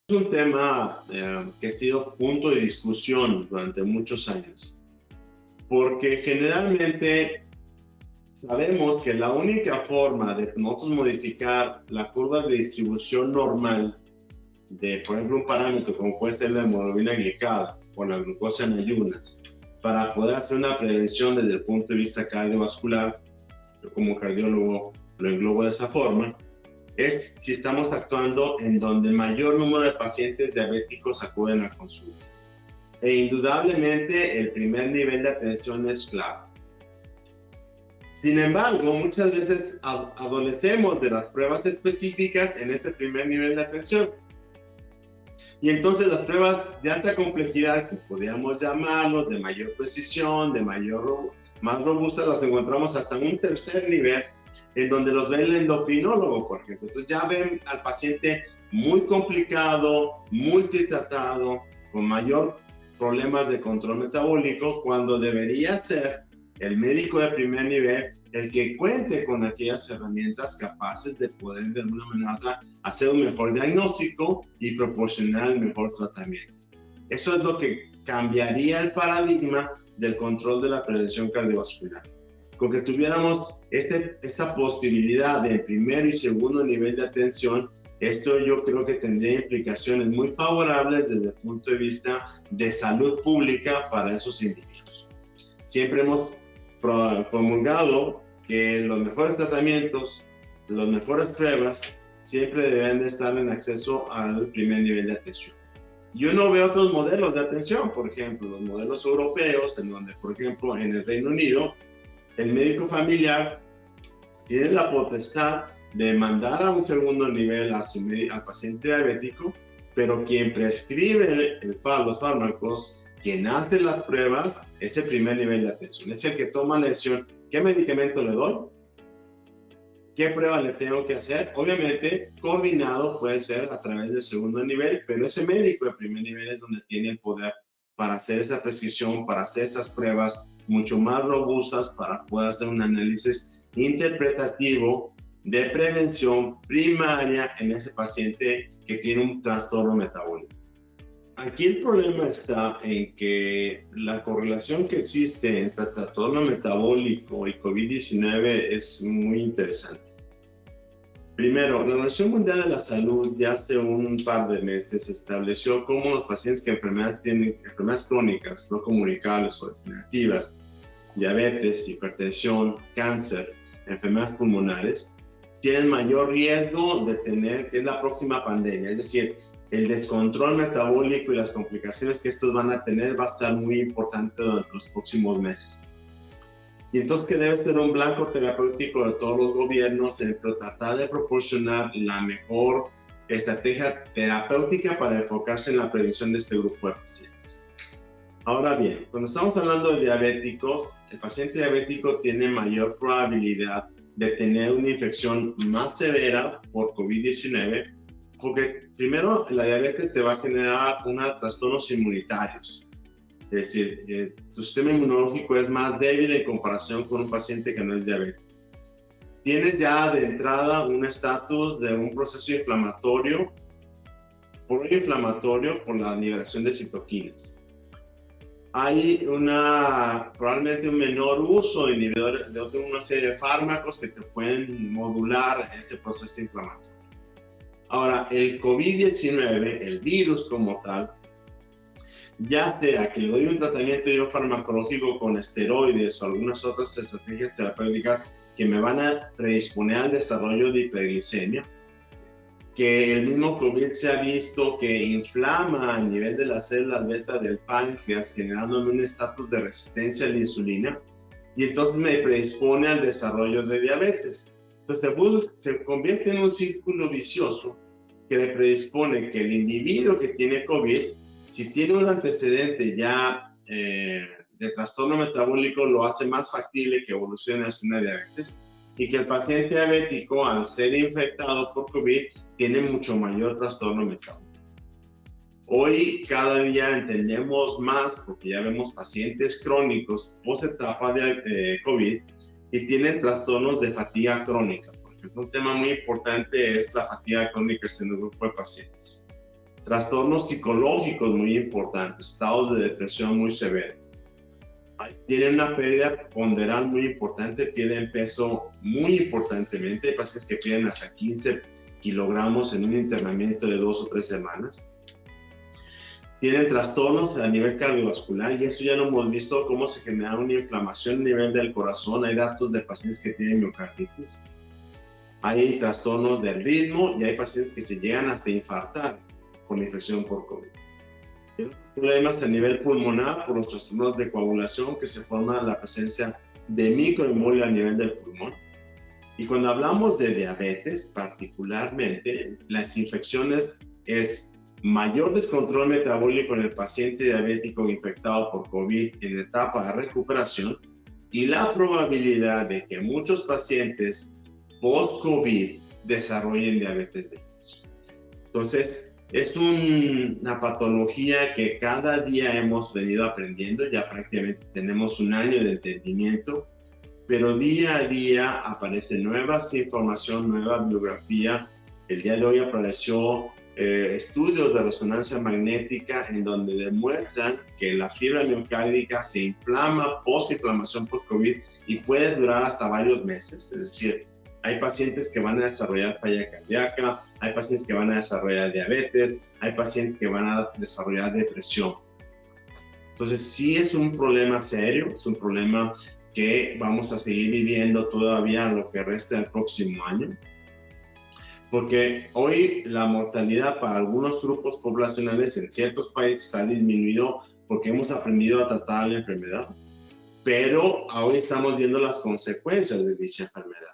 un tema que ha sido punto de discusión durante muchos años, porque generalmente sabemos que la única forma de nosotros modificar la curva de distribución normal de, por ejemplo, un parámetro como puede ser la hemoglobina glicada o la glucosa en ayunas, para poder hacer una prevención desde el punto de vista cardiovascular, yo como cardiólogo lo englobo de esa forma, es si estamos actuando en donde mayor número de pacientes diabéticos acuden a consulta. E indudablemente el primer nivel de atención es clave. Sin embargo, muchas veces adolecemos de las pruebas específicas en ese primer nivel de atención. Y entonces las pruebas de alta complejidad, que podríamos llamarlos de mayor precisión, más robustas, las encontramos hasta en un tercer nivel, en donde los ve el endocrinólogo, por ejemplo. Entonces ya ven al paciente muy complicado, multitratado, con mayor problemas de control metabólico, cuando debería ser el médico de primer nivel el que cuente con aquellas herramientas capaces de poder de alguna manera u otra hacer un mejor diagnóstico y proporcionar el mejor tratamiento. Eso es lo que cambiaría el paradigma del control de la prevención cardiovascular. Con que tuviéramos esta posibilidad de primer y segundo nivel de atención, esto yo creo que tendría implicaciones muy favorables desde el punto de vista de salud pública para esos individuos. Siempre hemos promulgado que los mejores tratamientos, las mejores pruebas, siempre deben de estar en acceso al primer nivel de atención. Yo no veo otros modelos de atención, por ejemplo, los modelos europeos, en donde, por ejemplo, en el Reino Unido, el médico familiar tiene la potestad de mandar a un segundo nivel al paciente diabético, pero quien prescribe los fármacos, quien hace las pruebas, es el primer nivel de atención. Es el que toma la decisión, ¿qué medicamento le doy? ¿Qué prueba le tengo que hacer? Obviamente, coordinado puede ser a través del segundo nivel, pero ese médico de primer nivel es donde tiene el poder para hacer esa prescripción, para hacer estas pruebas mucho más robustas, para poder hacer un análisis interpretativo de prevención primaria en ese paciente que tiene un trastorno metabólico. Aquí el problema está en que la correlación que existe entre trastorno metabólico y COVID-19 es muy interesante. Primero, la Organización Mundial de la Salud ya hace un par de meses estableció cómo los pacientes que tienen enfermedades crónicas, no comunicables o degenerativas, diabetes, hipertensión, cáncer, enfermedades pulmonares, tienen mayor riesgo de tener, que es la próxima pandemia. Es decir, el descontrol metabólico y las complicaciones que estos van a tener va a estar muy importante durante los próximos meses. Y entonces que debe ser un blanco terapéutico de todos los gobiernos en tratar de proporcionar la mejor estrategia terapéutica para enfocarse en la prevención de este grupo de pacientes. Ahora bien, cuando estamos hablando de diabéticos, el paciente diabético tiene mayor probabilidad de tener una infección más severa por COVID-19, porque primero la diabetes te va a generar unos trastornos inmunitarios. Es decir, tu sistema inmunológico es más débil en comparación con un paciente que no es diabético. Tienes ya de entrada un estatus de un proceso inflamatorio, proinflamatorio por la liberación de citoquinas. Hay probablemente un menor uso de inhibidores de una serie de fármacos que te pueden modular este proceso inflamatorio. Ahora, el COVID-19, el virus como tal, ya sea que le doy un tratamiento farmacológico con esteroides o algunas otras estrategias terapéuticas que me van a predisponer al desarrollo de hiperglicemia, que el mismo COVID se ha visto que inflama a nivel de las células beta del páncreas, generando un estatus de resistencia a la insulina, y entonces me predispone al desarrollo de diabetes. Entonces se convierte en un círculo vicioso que le predispone que el individuo que tiene COVID, si tiene un antecedente ya de trastorno metabólico, lo hace más factible que evolucione hacia una diabetes, y que el paciente diabético, al ser infectado por COVID, tiene mucho mayor trastorno metabólico. Hoy cada día entendemos más, porque ya vemos pacientes crónicos post etapa de COVID y tienen trastornos de fatiga crónica. Por ejemplo, un tema muy importante es la fatiga crónica en el grupo de pacientes. trastornos psicológicos muy importantes, estados de depresión muy severos. Tienen una pérdida ponderal muy importante, pierden peso muy importantemente. Hay pacientes que pierden hasta 15 kilogramos en un internamiento de 2 o 3 semanas. Tienen trastornos a nivel cardiovascular y eso ya lo hemos visto cómo se genera una inflamación a nivel del corazón. Hay datos de pacientes que tienen miocarditis. Hay trastornos del ritmo y hay pacientes que se llegan hasta infartar por la infección por COVID. Problemas a nivel pulmonar por los trastornos de coagulación que se forma la presencia de microembolia a nivel del pulmón. Y cuando hablamos de diabetes, particularmente, las infecciones es mayor descontrol metabólico en el paciente diabético infectado por COVID en etapa de recuperación y la probabilidad de que muchos pacientes post-COVID desarrollen diabetes mellitus. Entonces, es una patología que cada día hemos venido aprendiendo, ya prácticamente tenemos un año de entendimiento, pero día a día aparece nueva información, nueva bibliografía. El día de hoy apareció estudios de resonancia magnética en donde demuestran que la fibra miocárdica se inflama post-inflamación post-COVID y puede durar hasta varios meses, es decir, hay pacientes que van a desarrollar falla cardíaca, hay pacientes que van a desarrollar diabetes, hay pacientes que van a desarrollar depresión. Entonces, sí es un problema serio, es un problema que vamos a seguir viviendo todavía lo que resta del próximo año, porque hoy la mortalidad para algunos grupos poblacionales en ciertos países ha disminuido porque hemos aprendido a tratar la enfermedad, pero hoy estamos viendo las consecuencias de dicha enfermedad.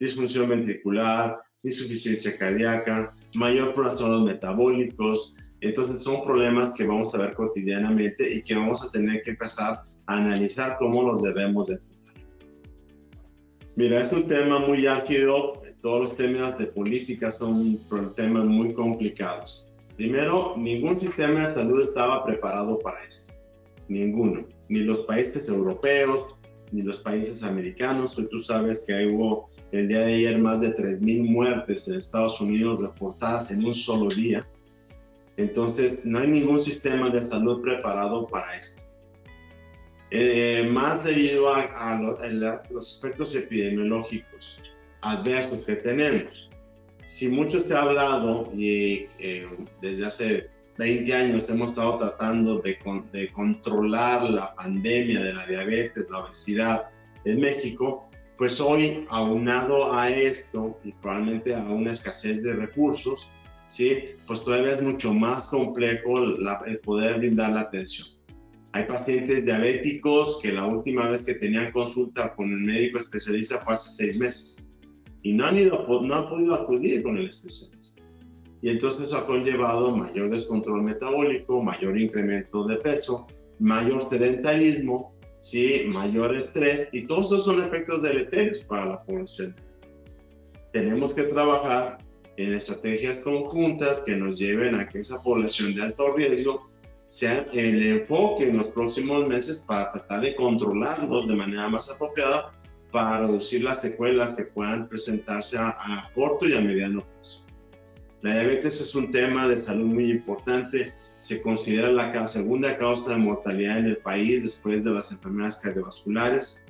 Disfunción ventricular, insuficiencia cardíaca, mayor trastornos metabólicos. Entonces son problemas que vamos a ver cotidianamente y que vamos a tener que empezar a analizar cómo los debemos de tratar. Mira, es un tema muy álgido. Todos los temas de política son temas muy complicados. Primero, ningún sistema de salud estaba preparado para esto. Ninguno. Ni los países europeos, ni los países americanos. Hoy tú sabes que hubo el día de ayer más de 3,000 muertes en Estados Unidos reportadas en un solo día. Entonces, no hay ningún sistema de salud preparado para esto. Más debido a los aspectos epidemiológicos adversos que tenemos. Si mucho se ha hablado y desde hace 20 años hemos estado tratando de controlar la pandemia de la diabetes, la obesidad en México, pues hoy, aunado a esto y probablemente a una escasez de recursos, ¿sí? Pues todavía es mucho más complejo el poder brindar la atención. Hay pacientes diabéticos que la última vez que tenían consulta con el médico especialista fue hace 6 meses y no han podido acudir con el especialista. Y entonces eso ha conllevado mayor descontrol metabólico, mayor incremento de peso, mayor sedentarismo, ¿sí? Mayor estrés, y todos esos son efectos deleterios para la población. Tenemos que trabajar en estrategias conjuntas que nos lleven a que esa población de alto riesgo sea el enfoque en los próximos meses para tratar de controlarlos de manera más apropiada para reducir las secuelas que puedan presentarse a corto y a mediano plazo. La diabetes es un tema de salud muy importante. Se considera la segunda causa de mortalidad en el país después de las enfermedades cardiovasculares.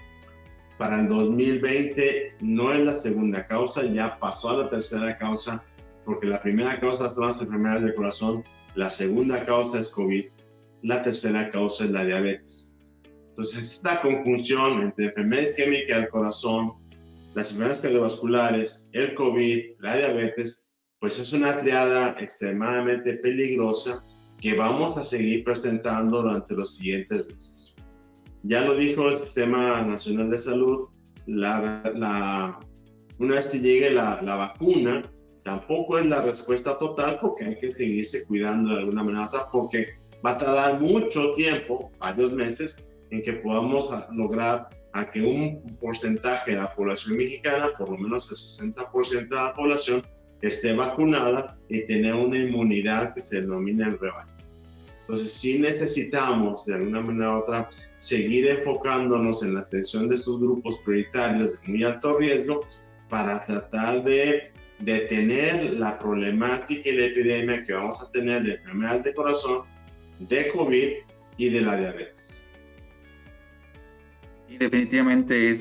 Para el 2020 no es la segunda causa, ya pasó a la tercera causa, porque la primera causa son las enfermedades del corazón, la segunda causa es COVID, la tercera causa es la diabetes. Entonces, esta conjunción entre enfermedades isquémicas del corazón, las enfermedades cardiovasculares, el COVID, la diabetes, pues es una triada extremadamente peligrosa que vamos a seguir presentando durante los siguientes meses. Ya lo dijo el Sistema Nacional de Salud, una vez que llegue la vacuna, tampoco es la respuesta total porque hay que seguirse cuidando de alguna manera, porque va a tardar mucho tiempo, varios meses, en que podamos lograr a que un porcentaje de la población mexicana, por lo menos el 60% de la población, esté vacunada y tener una inmunidad que se denomina el rebaño. Entonces, sí necesitamos, de alguna manera u otra, seguir enfocándonos en la atención de estos grupos prioritarios de muy alto riesgo para tratar de detener la problemática y la epidemia que vamos a tener de enfermedades de corazón, de COVID y de la diabetes. Y definitivamente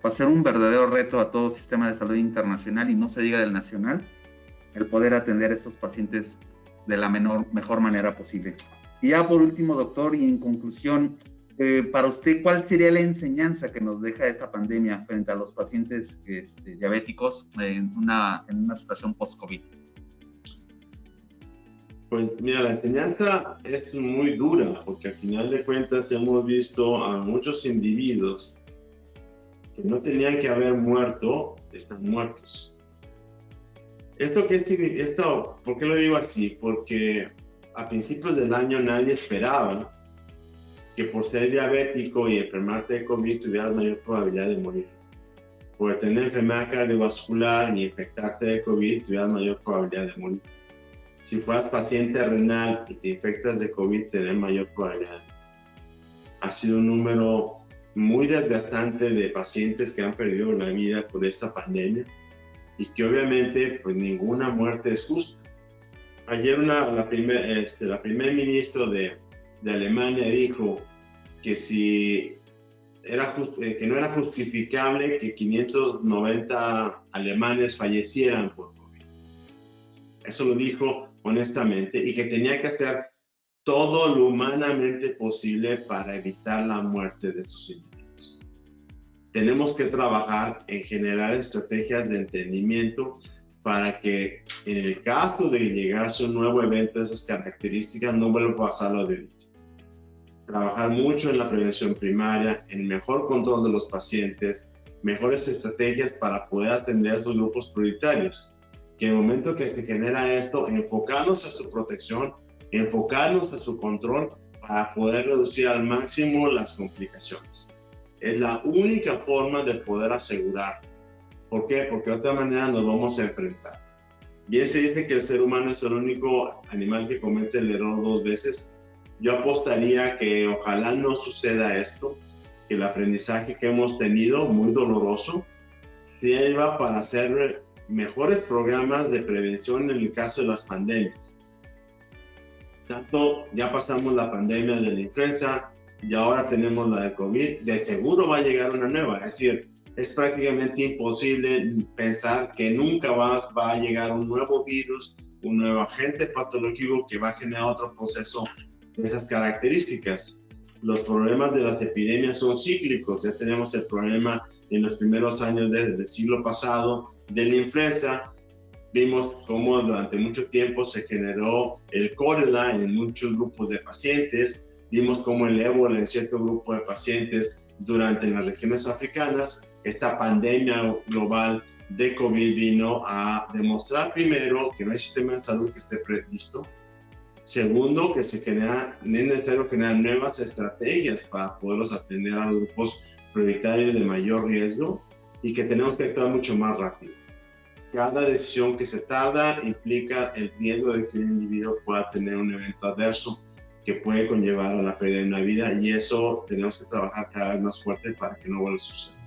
va a ser un verdadero reto a todo sistema de salud internacional y no se diga del nacional, el poder atender a estos pacientes de la mejor manera posible. Y ya por último, doctor, y en conclusión, para usted, ¿cuál sería la enseñanza que nos deja esta pandemia frente a los pacientes diabéticos en una situación post-COVID? Pues mira, la enseñanza es muy dura, porque al final de cuentas hemos visto a muchos individuos que no tenían que haber muerto, están muertos. ¿Por qué lo digo así? Porque a principios del año nadie esperaba que por ser diabético y enfermarte de COVID tuvieras mayor probabilidad de morir. Por tener enfermedad cardiovascular y infectarte de COVID tuvieras mayor probabilidad de morir. Si fueras paciente renal y te infectas de COVID, tenés mayor probabilidad. Ha sido un número muy desgastante de pacientes que han perdido la vida por esta pandemia y que obviamente pues ninguna muerte es justa. Ayer la primer ministro de Alemania dijo que que no era justificable que 590 alemanes fallecieran por COVID. Eso lo dijo honestamente y que tenía que hacer todo lo humanamente posible para evitar la muerte de sus individuos. Tenemos que trabajar en generar estrategias de entendimiento para que en el caso de llegarse a un nuevo evento de esas características no vuelva a pasar lo de ahorita. Trabajar mucho en la prevención primaria, en el mejor control de los pacientes, mejores estrategias para poder atender a esos grupos prioritarios. Que en el momento que se genera esto, enfocarnos a su protección, enfocarnos a su control para poder reducir al máximo las complicaciones. Es la única forma de poder asegurar. ¿Por qué? Porque de otra manera nos vamos a enfrentar. Bien se dice que el ser humano es el único animal que comete el error 2 veces. Yo apostaría que ojalá no suceda esto, que el aprendizaje que hemos tenido, muy doloroso, sirva para hacer mejores programas de prevención en el caso de las pandemias. Tanto ya pasamos la pandemia de la influenza y ahora tenemos la de COVID, de seguro va a llegar una nueva, es decir, es prácticamente imposible pensar que nunca va a llegar un nuevo virus, un nuevo agente patológico que va a generar otro proceso de esas características. Los problemas de las epidemias son cíclicos, ya tenemos el problema en los primeros años del siglo pasado de la influenza. Vimos cómo durante mucho tiempo se generó el cólera en muchos grupos de pacientes, vimos cómo el ébola en cierto grupo de pacientes durante las regiones africanas. Esta pandemia global de COVID vino a demostrar primero que no hay sistema de salud que esté previsto. Segundo, que es necesario generar nuevas estrategias para poderlos atender a los grupos prioritarios de mayor riesgo y que tenemos que actuar mucho más rápido. Cada decisión que se tarda implica el riesgo de que un individuo pueda tener un evento adverso que puede conllevar a la pérdida de una vida y eso tenemos que trabajar cada vez más fuerte para que no vuelva a suceder.